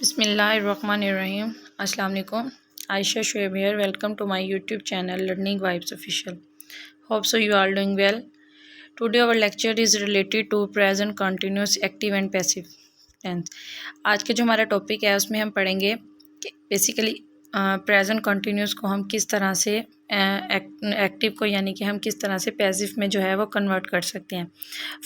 बिस्मिल्लाहिर्रहमानिर्रहीम। अस्सलाम वालेकुम। Ayesha Shoaib here. Welcome to my YouTube channel Learning Vibes Official. Hope so you are doing well. Today our lecture is related to present continuous active and passive tense. आज के जो हमारा topic है उसमें हम पढ़ेंगे कि बेसिकली प्रेजेंट कंटिन्यूस को हम किस तरह से एक्टिव को यानी कि हम किस तरह से पैसिव में जो है वो कन्वर्ट कर सकते हैं।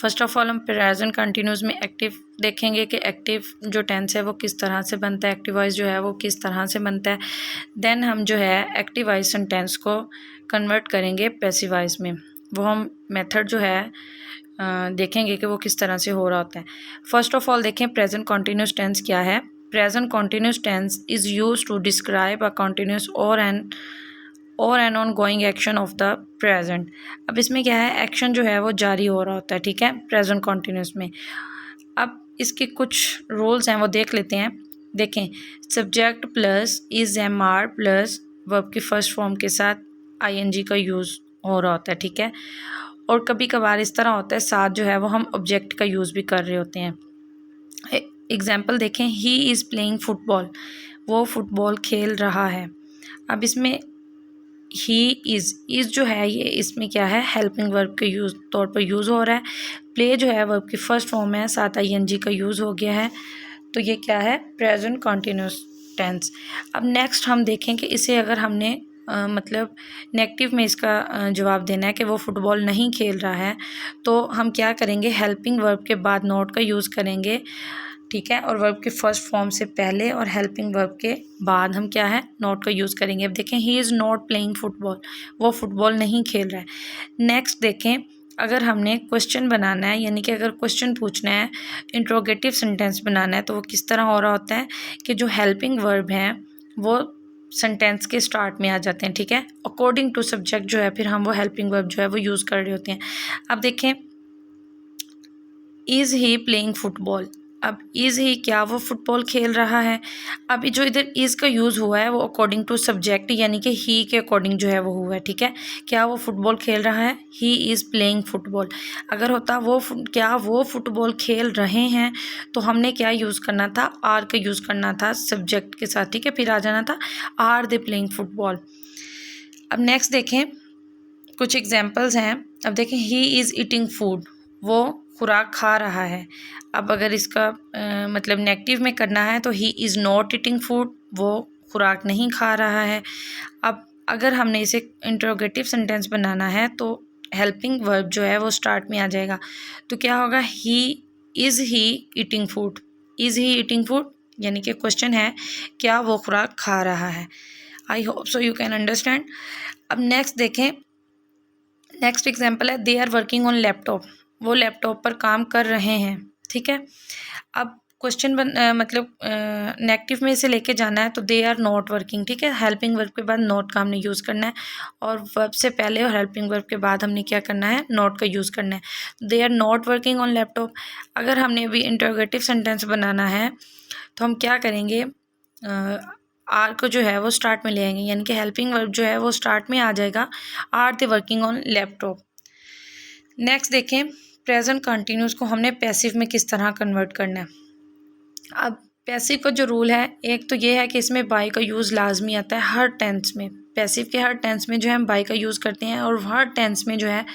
फर्स्ट ऑफ ऑल हम प्रेजेंट कंटिन्यूस में एक्टिव देखेंगे कि एक्टिव जो टेंस है वो किस तरह से बनता है, एक्टिव वॉइस जो है वो किस तरह से बनता है। देन हम जो है एक्टिव वॉइस सेंटेंस को कन्वर्ट करेंगे पैसिव वॉइस में। वो हम मेथड जो है देखेंगे कि वो किस तरह से हो रहा होता है। फर्स्ट ऑफ ऑल देखें प्रेजेंट कंटिन्यूस टेंस क्या है। Present continuous tense is use to describe a continuous और an ongoing action of the present. अब इसमें क्या है, एक्शन जो है वो जारी हो रहा होता है, ठीक है, प्रेजेंट कंटिन्यूस में। अब इसके कुछ रूल्स हैं वो देख लेते हैं। देखें, subject plus is am are plus verb की फर्स्ट फॉर्म के साथ आईएनजी का यूज़ हो रहा होता है, ठीक है। और कभी कभार इस तरह होता है साथ जो है वो हम ऑब्जेक्ट का यूज़ भी कर रहे होते हैं। एग्जाम्पल देखें, ही इज़ प्लेइंग फुटबॉल, वो फुटबॉल खेल रहा है। अब इसमें ही इज़ जो है ये इसमें क्या है, हेल्पिंग वर्ब के यूज़ तौर पर यूज़ हो रहा है। प्ले जो है वर्ब की फर्स्ट फॉर्म है, साथ आईएनजी का यूज़ हो गया है, तो ये क्या है, प्रेजेंट कंटिन्यूस टेंस। अब नेक्स्ट हम देखें कि इसे अगर हमने मतलब नेगेटिव में इसका जवाब देना है कि वो फुटबॉल नहीं खेल रहा है, तो हम क्या करेंगे, हेल्पिंग वर्ब के बाद नॉट का यूज़ करेंगे, ठीक है, और वर्ब के फर्स्ट फॉर्म से पहले और हेल्पिंग वर्ब के बाद हम क्या है, नॉट का यूज़ करेंगे। अब देखें, he is not playing football, वो फुटबॉल नहीं खेल रहा है। नेक्स्ट देखें, अगर हमने क्वेश्चन बनाना है यानी कि अगर क्वेश्चन पूछना है, इंट्रोगेटिव सेंटेंस बनाना है, तो वो किस तरह हो रहा होता है कि जो हेल्पिंग वर्ब हैं वो सेंटेंस के स्टार्ट में आ जाते हैं, ठीक है। अकॉर्डिंग टू सब्जेक्ट जो है फिर हम वो हेल्पिंग वर्ब जो है वो यूज़ कर रहे होते हैं। अब देखें, इज़ ही प्लेइंग फुटबॉल, अब इज़ ही, क्या वो फुटबॉल खेल रहा है। अब जो इधर इज़ का यूज़ हुआ है वो अकॉर्डिंग टू सब्जेक्ट यानी कि ही के अकॉर्डिंग जो है वो हुआ है, ठीक है। क्या वो फुटबॉल खेल रहा है, ही इज़ प्लेइंग फुटबॉल। अगर होता क्या वो फुटबॉल खेल रहे हैं, तो हमने क्या यूज़ करना था, आर का यूज़ करना था सब्जेक्ट के साथ, ठीक है, फिर आ जाना था आर दे प्लेइंग फुटबॉल। अब नेक्स्ट देखें, कुछ एग्जाम्पल्स हैं। अब देखें, ही इज़ ईटिंग फूड, वो खुराक खा रहा है। अब अगर इसका मतलब नेगेटिव में करना है तो he is not eating food, वो खुराक नहीं खा रहा है। अब अगर हमने इसे इंट्रोगेटिव सेंटेंस बनाना है तो हेल्पिंग वर्ब जो है वो स्टार्ट में आ जाएगा, तो क्या होगा, is he eating food, is he eating food यानी कि क्वेश्चन है क्या वो खुराक खा रहा है। I hope so you can understand. अब नेक्स्ट देखें, नेक्स्ट एग्जाम्पल है, they are working on laptop, वो लैपटॉप पर काम कर रहे हैं, ठीक है। अब क्वेश्चन मतलब नेगेटिव में इसे लेके जाना है तो दे आर नॉट वर्किंग, ठीक है, हेल्पिंग वर्ब के बाद नॉट का हमने यूज़ करना है, और वर्ब से पहले और हेल्पिंग वर्ब के बाद हमने क्या करना है, नॉट का यूज़ करना है। They are not working on laptop. अगर हमने अभी इंटरोगेटिव सेंटेंस बनाना है तो हम क्या करेंगे, आर को जो है वो स्टार्ट में ले आएंगे यानी कि हेल्पिंग वर्ब जो है वो स्टार्ट में आ जाएगा, are they working on laptop. Next देखें, प्रेजेंट कंटिन्यूस को हमने पैसिव में किस तरह कन्वर्ट करना है। अब पैसिव का जो रूल है, एक तो ये है कि इसमें बाय का यूज़ लाजमी आता है हर टेंस में। पैसिव के हर टेंस में जो है हम बाय का यूज़ करते हैं, और हर टेंस में जो है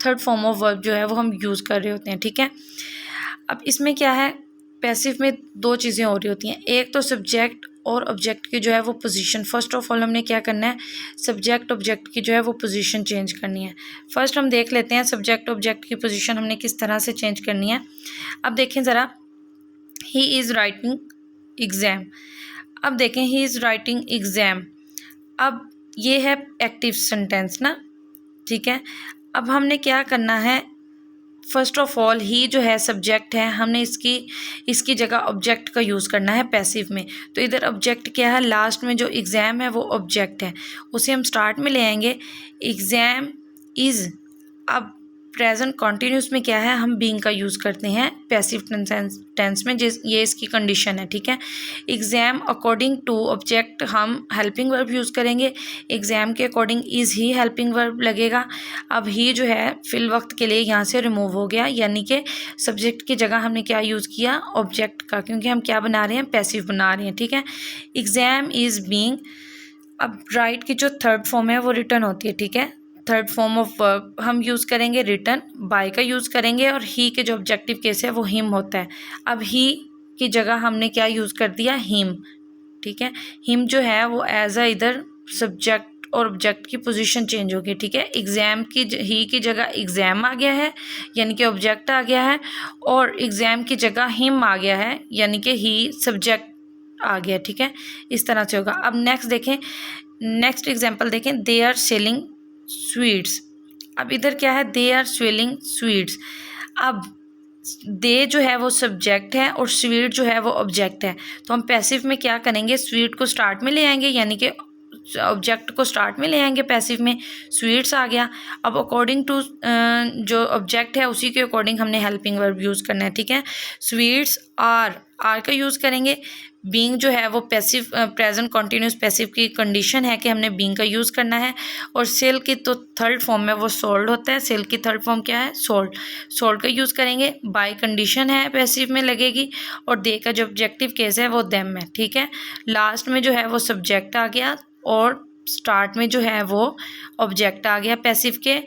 थर्ड फॉर्म ऑफ वर्ब जो है वो हम यूज़ कर रहे होते हैं, ठीक है। अब इसमें क्या है, पैसिव में दो चीज़ें हो रही होती हैं, एक तो सब्जेक्ट और ऑब्जेक्ट की जो है वो पोजीशन। फर्स्ट ऑफ ऑल हमने क्या करना है, सब्जेक्ट ऑब्जेक्ट की जो है वो पोजीशन चेंज करनी है। फर्स्ट हम देख लेते हैं सब्जेक्ट ऑब्जेक्ट की पोजीशन हमने किस तरह से चेंज करनी है। अब देखें ज़रा, ही इज़ राइटिंग एग्ज़ाम। अब देखें, ही इज़ राइटिंग एग्ज़ाम, अब ये है एक्टिव सेंटेंस ना, ठीक है। अब हमने क्या करना है, फर्स्ट ऑफ ऑल ही जो है सब्जेक्ट है, हमने इसकी जगह ऑब्जेक्ट का यूज़ करना है पैसिव में। तो इधर ऑब्जेक्ट क्या है, लास्ट में जो एग्ज़ाम है वो ऑब्जेक्ट है, उसे हम स्टार्ट में ले आएंगे, एग्ज़ाम इज़। अब प्रेजेंट कॉन्टिन्यूस में क्या है, हम बीइंग का यूज़ करते हैं पैसिव टेंस में, ये इसकी कंडीशन है, ठीक है। एग्जाम अकॉर्डिंग टू ऑब्जेक्ट हम हेल्पिंग वर्ब यूज़ करेंगे, एग्जाम के according is he helping verb लगेगा। अब ही जो है फिल वक्त के लिए यहाँ से रिमूव हो गया, यानी कि सब्जेक्ट की जगह हमने क्या यूज़ किया, ऑब्जेक्ट का, क्योंकि हम क्या बना रहे हैं, पैसिव बना रहे हैं, ठीक है। एग्जाम इज़ बीइंग, अब राइट की जो थर्ड फॉर्म है वो रिटर्न होती है, ठीक है। थर्ड फॉर्म ऑफ वर्ब हम यूज़ करेंगे रिटर्न, बाय का यूज़ करेंगे, और ही के जो ऑब्जेक्टिव केस है वो हिम होता है। अब ही की जगह हमने क्या यूज़ कर दिया, हिम, ठीक है। हिम जो है वो एज अ इधर सब्जेक्ट और ऑब्जेक्ट की पोजीशन चेंज हो गई, ठीक है। एग्ज़ाम की ही की जगह एग्ज़ाम आ गया है, यानी कि ऑब्जेक्ट आ गया है, और एग्ज़ाम की जगह हिम आ गया है, यानी कि ही सब्जेक्ट आ गया, ठीक है। इस तरह से होगा। अब नेक्स्ट देखें, नेक्स्ट एग्जांपल देखें, दे आर सेलिंग स्वीट्स। अब इधर क्या है, दे आर सेलिंग स्वीट्स। अब दे जो है वो सब्जेक्ट है और स्वीट जो है वो ऑब्जेक्ट है, तो हम पैसिव में क्या करेंगे, स्वीट को स्टार्ट में ले आएंगे, यानी कि ऑब्जेक्ट को स्टार्ट में ले आएंगे पैसिव में, स्वीट्स आ गया। अब अकॉर्डिंग टू जो ऑब्जेक्ट है उसी के अकॉर्डिंग हमने हेल्पिंग वर्ब यूज़ करना है, ठीक है। स्वीट्स आर का यूज़ करेंगे। बीइंग जो है वो पैसिव प्रेजेंट कॉन्टिन्यूस पैसिव की कंडीशन है कि हमने बीइंग का यूज़ करना है। और सेल की तो थर्ड फॉर्म में वो सोल्ड होता है, सेल की थर्ड फॉर्म क्या है, सोल्ड, सोल्ड का यूज़ करेंगे। बाय कंडीशन है पैसिव में लगेगी, और दे का जो ऑब्जेक्टिव केस है वो देम है, ठीक है। लास्ट में जो है वो सब्जेक्ट आ गया, और स्टार्ट में जो है वो ऑब्जेक्ट आ गया पैसिव के,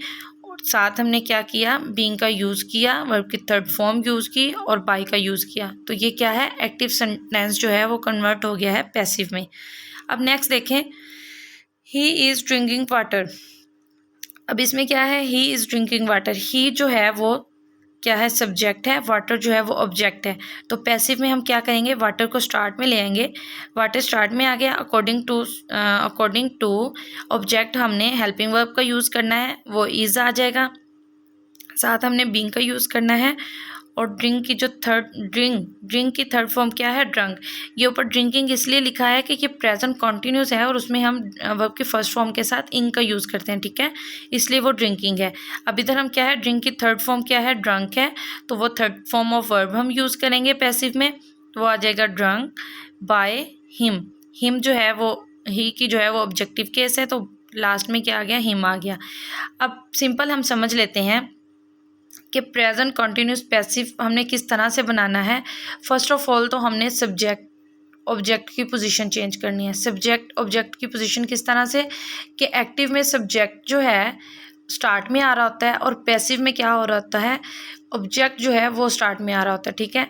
और साथ हमने क्या किया, बीइंग का यूज़ किया, वर्ब की थर्ड फॉर्म यूज़ की, और बाय का यूज़ किया। तो ये क्या है, एक्टिव सेंटेंस जो है वो कन्वर्ट हो गया है पैसिव में। अब नेक्स्ट देखें, ही इज़ ड्रिंकिंग वाटर। अब इसमें क्या है, ही इज़ ड्रिंकिंग वाटर, ही जो है वो क्या है, सब्जेक्ट है, वाटर जो है वो ऑब्जेक्ट है। तो पैसिव में हम क्या करेंगे, वाटर को स्टार्ट में ले आएंगे, वाटर स्टार्ट में आ गया, अकॉर्डिंग टू ऑब्जेक्ट हमने हेल्पिंग वर्ब का यूज़ करना है, वो इज़ आ जाएगा, साथ हमने बीइंग का यूज़ करना है। और ड्रिंक की जो ड्रिंक की थर्ड फॉर्म क्या है, ड्रंक। ये ऊपर ड्रिंकिंग इसलिए लिखा है कि ये प्रेजेंट कॉन्टिन्यूस है, और उसमें हम वर्ब की फर्स्ट फॉर्म के साथ इंग का यूज़ करते हैं, ठीक है, इसलिए वो ड्रिंकिंग है। अब इधर हम क्या है, ड्रिंक की थर्ड फॉर्म क्या है, ड्रंक है, तो वो थर्ड फॉर्म ऑफ वर्ब हम यूज़ करेंगे पैसिव में, तो वो आ जाएगा ड्रंक बाय हिम। हिम जो है वो, ही की जो है वो ऑब्जेक्टिव केस है, तो लास्ट में क्या आ गया, हिम आ गया। अब सिंपल हम समझ लेते हैं कि प्रेजेंट कॉन्टिन्यूस पैसिव हमने किस तरह से बनाना है। फर्स्ट ऑफ ऑल तो हमने सब्जेक्ट ऑब्जेक्ट की पोजीशन चेंज करनी है। सब्जेक्ट ऑब्जेक्ट की पोजीशन किस तरह से, कि एक्टिव में सब्जेक्ट जो है स्टार्ट में आ रहा होता है, और पैसिव में क्या हो रहा होता है, ऑब्जेक्ट जो है वो स्टार्ट में आ रहा होता है, ठीक है।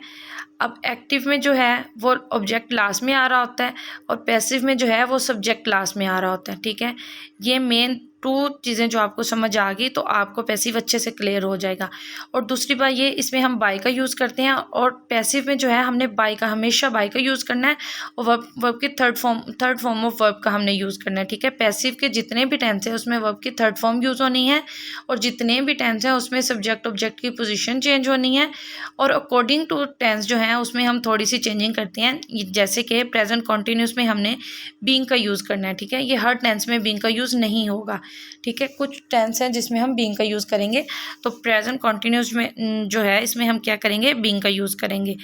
अब एक्टिव में जो है वो ऑब्जेक्ट लास्ट में आ रहा होता है, और पैसिव में जो है वो सब्जेक्ट लास्ट में आ रहा होता है, ठीक है। ये मेन टू चीज़ें जो आपको समझ आ गई तो आपको पैसिव अच्छे से क्लियर हो जाएगा। और दूसरी बात ये, इसमें हम बाय का यूज़ करते हैं, और पैसिव में जो है हमने बाय का, हमेशा बाय का यूज़ करना है, और वर्ब की थर्ड फॉर्म ऑफ वर्ब का हमने यूज़ करना है, ठीक है। पैसिव के जितने भी टेंस है उसमें वर्ब की थर्ड फॉर्म यूज़ होनी है, और जितने भी टेंस हैं उसमें सब्जेक्ट ऑब्जेक्ट की पोजीशन चेंज होनी है, और अकॉर्डिंग टू टेंस जो है उसमें हम थोड़ी सी चेंजिंग करते हैं। जैसे कि प्रेजेंट कॉन्टिन्यूस में हमने बीइंग का यूज़ करना है, ठीक है। ये हर टेंस में बीइंग का यूज़ नहीं होगा, ठीक है। कुछ टेंस हैं जिसमें हम बीइंग का यूज़ करेंगे, तो प्रेजेंट कॉन्टिन्यूस में जो है इसमें हम क्या करेंगे, बीइंग का यूज़ करेंगे।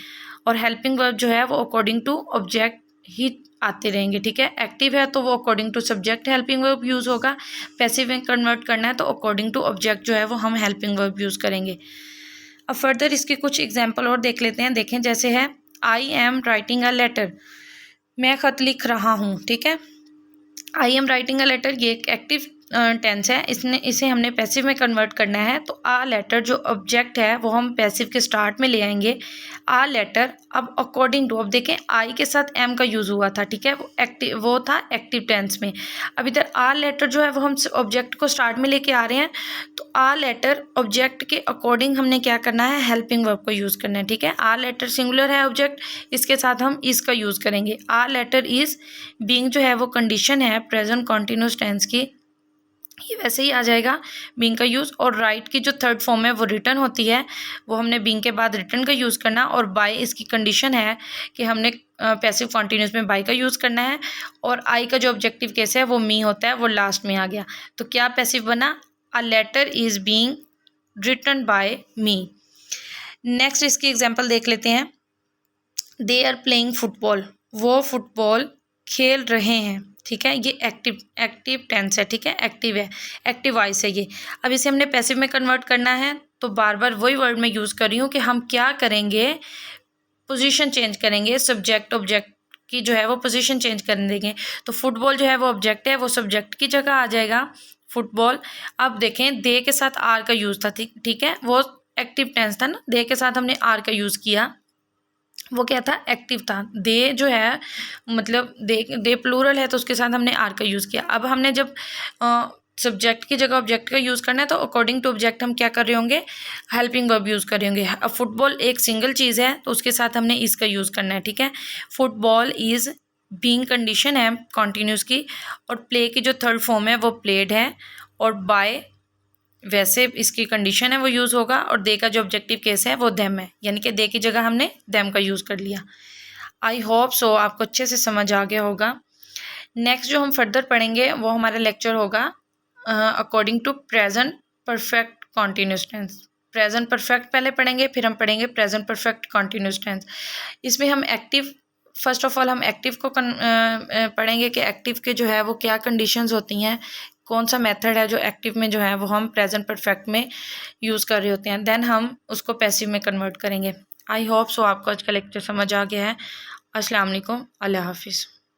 और हेल्पिंग वर्ब जो है वो अकॉर्डिंग टू ऑब्जेक्ट ही आते रहेंगे, ठीक है। एक्टिव है तो वो according to subject helping verb use होगा, पैसिव में कन्वर्ट करना है तो अकॉर्डिंग टू ऑब्जेक्ट जो है वो हम हेल्पिंग वर्ब यूज़ करेंगे। अब फर्दर इसके कुछ एग्जाम्पल और देख लेते हैं। देखें, जैसे है, I am writing a letter, मैं ख़त लिख रहा हूँ, ठीक है। I am writing a letter, ये एक एक्टिव टेंस है, इसे हमने पैसिव में कन्वर्ट करना है, तो आ लेटर जो ऑब्जेक्ट है वो हम पैसिव के स्टार्ट में ले आएंगे, आ लेटर। अब अकॉर्डिंग टू, अब देखें आई के साथ एम का यूज़ हुआ था, ठीक है, वो था एक्टिव टेंस में। अब इधर आ लेटर जो है वो हम ऑब्जेक्ट को स्टार्ट में लेके आ रहे हैं, तो आ लेटर ऑब्जेक्ट के अकॉर्डिंग हमने क्या करना है, हेल्पिंग वर्ब को यूज़ करना है, ठीक है। आ लेटर सिंगुलर है ऑब्जेक्ट, इसके साथ हम इज़ का यूज़ करेंगे। आ लेटर इज़, बीइंग जो है वो कंडीशन है प्रेजेंट कॉन्टिन्यूस टेंस की, ये वैसे ही आ जाएगा बीइंग का यूज़। और राइट की जो थर्ड फॉर्म है वो रिटर्न होती है, वो हमने बीइंग के बाद रिटर्न का यूज़ करना। और बाय इसकी कंडीशन है कि हमने पैसिव कॉन्टिन्यूस में बाय का यूज़ करना है, और आई का जो ऑब्जेक्टिव केस है वो मी होता है, वो लास्ट में आ गया। तो क्या पैसिव बना, a letter is being written by me. Next इसकी एग्जांपल देख लेते हैं। दे आर प्लेइंग फुटबॉल, वो फुटबॉल खेल रहे हैं, ठीक है। ये एक्टिव टेंस है, ठीक है, एक्टिव है, एक्टिव वॉइस है ये। अब इसे हमने पैसिव में कन्वर्ट करना है, तो बार बार वही वर्ड मैं यूज़ कर रही हूँ कि हम क्या करेंगे, पोजीशन चेंज करेंगे, सब्जेक्ट ऑब्जेक्ट की जो है वो पोजीशन चेंज कर देंगे। तो फुटबॉल जो है वो ऑब्जेक्ट है, वो सब्जेक्ट की जगह आ जाएगा फुटबॉल। अब देखें दे के साथ आर का यूज़ था, ठीक है, वो एक्टिव टेंस था ना, दे के साथ हमने आर का यूज़ किया, वो क्या था, एक्टिव था। दे जो है मतलब दे प्लूरल है तो उसके साथ हमने आर का यूज़ किया। अब हमने जब सब्जेक्ट की जगह ऑब्जेक्ट का यूज़ करना है तो अकॉर्डिंग टू ऑब्जेक्ट हम क्या कर रहे होंगे, हेल्पिंग वर्ब यूज़ कर रहे होंगे। अब फुटबॉल एक सिंगल चीज़ है तो उसके साथ हमने इसका यूज़ करना है, ठीक है। फुटबॉल इज़ बीइंग कंडीशन है कॉन्टीन्यूस की, और प्ले की जो थर्ड फॉर्म है वो प्लेड है, और बाय वैसे इसकी कंडीशन है वो यूज़ होगा, और दे का जो ऑब्जेक्टिव केस है वो देम है, यानी कि दे की जगह हमने देम का यूज़ कर लिया। आई होप सो आपको अच्छे से समझ आ गया होगा। नेक्स्ट जो हम फर्दर पढ़ेंगे वो हमारा लेक्चर होगा according to present perfect continuous tense. Present perfect पहले पढ़ेंगे, फिर हम पढ़ेंगे प्रेजेंट परफेक्ट कॉन्टीन्यूस टेंस। इसमें हम एक्टिव, फर्स्ट ऑफ ऑल हम एक्टिव को पढ़ेंगे कि एक्टिव के जो है वो क्या कंडीशंस होती हैं, कौन सा मेथड है जो एक्टिव में जो है वो हम प्रेजेंट परफेक्ट में यूज़ कर रहे होते हैं, देन हम उसको पैसिव में कन्वर्ट करेंगे। आई होप सो आपको आज का लेक्चर समझ आ गया है। अस्सलाम वालेकुम, अल्लाह हाफिज़।